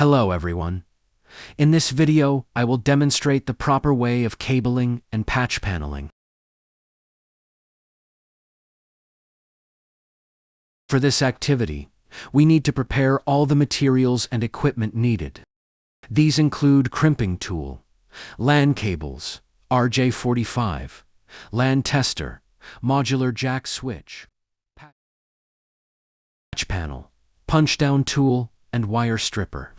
Hello everyone. In this video, I will demonstrate the proper way of cabling and patch paneling. For this activity, we need to prepare all the materials and equipment needed. These include crimping tool, LAN cables, RJ45, LAN tester, modular jack switch, patch panel, punch down tool, and wire stripper.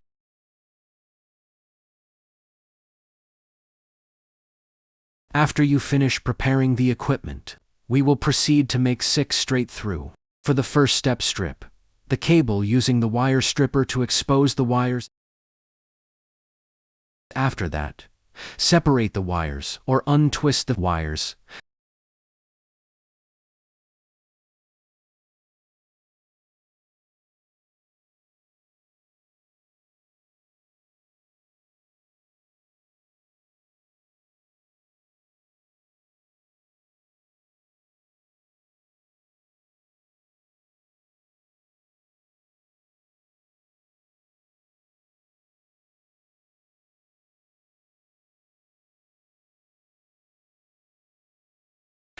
After you finish preparing the equipment, we will proceed to make 6 straight through. For the first step, strip the cable using the wire stripper to expose the wires. After that, separate the wires or untwist the wires.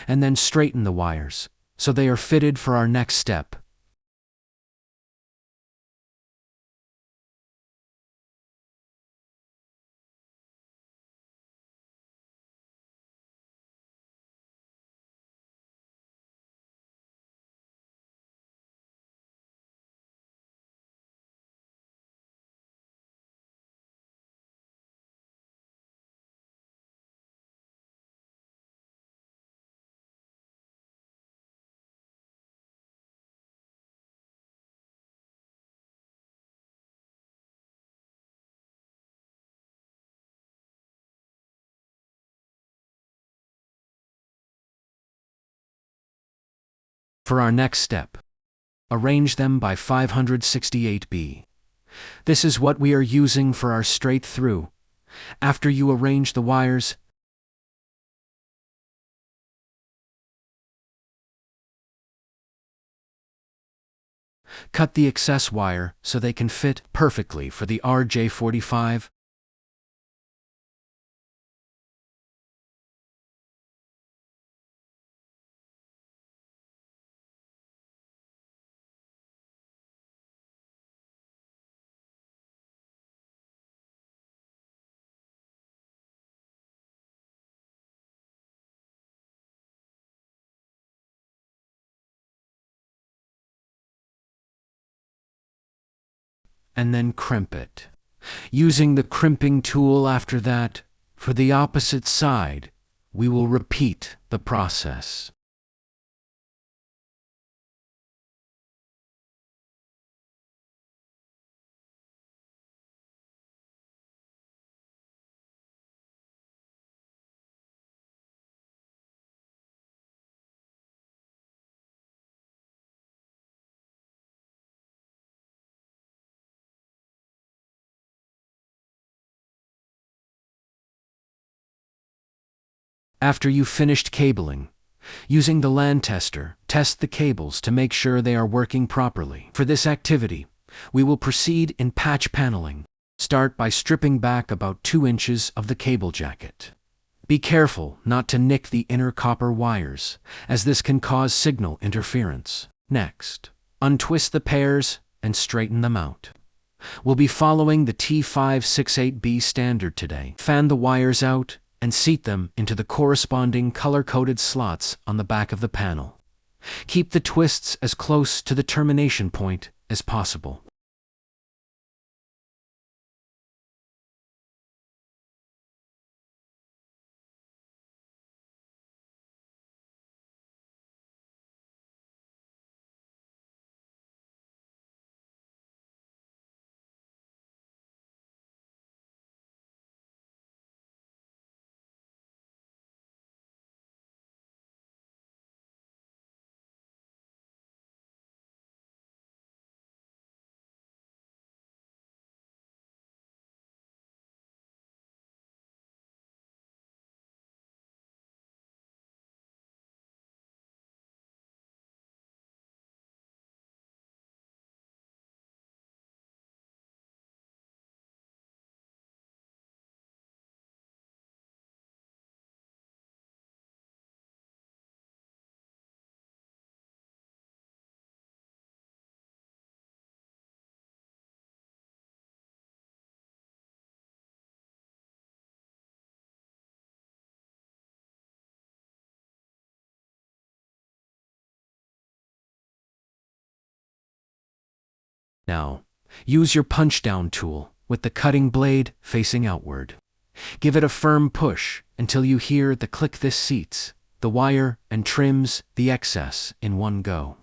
And then straighten the wires, so they are fitted for our next step. For our next step, arrange them by 568B. This is what we are using for our straight through. After you arrange the wires, cut the excess wire so they can fit perfectly for the RJ45. And then crimp it. Using the crimping tool after that, for the opposite side, we will repeat the process. After you've finished cabling, using the LAN tester, test the cables to make sure they are working properly. For this activity, we will proceed in patch paneling. Start by stripping back about 2 inches of the cable jacket. Be careful not to nick the inner copper wires, as this can cause signal interference. Next, untwist the pairs and straighten them out. We'll be following the T568B standard today. Fan the wires out and seat them into the corresponding color-coded slots on the back of the panel. Keep the twists as close to the termination point as possible. Now, use your punch-down tool with the cutting blade facing outward. Give it a firm push until you hear the click. This seats the wire and trims the excess in one go.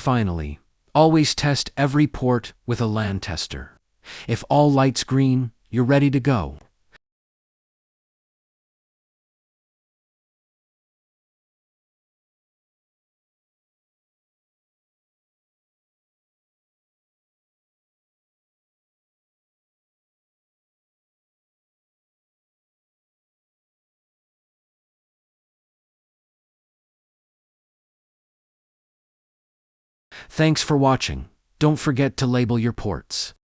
Finally, always test every port with a LAN tester. If all lights green, you're ready to go. Thanks for watching. Don't forget to label your ports.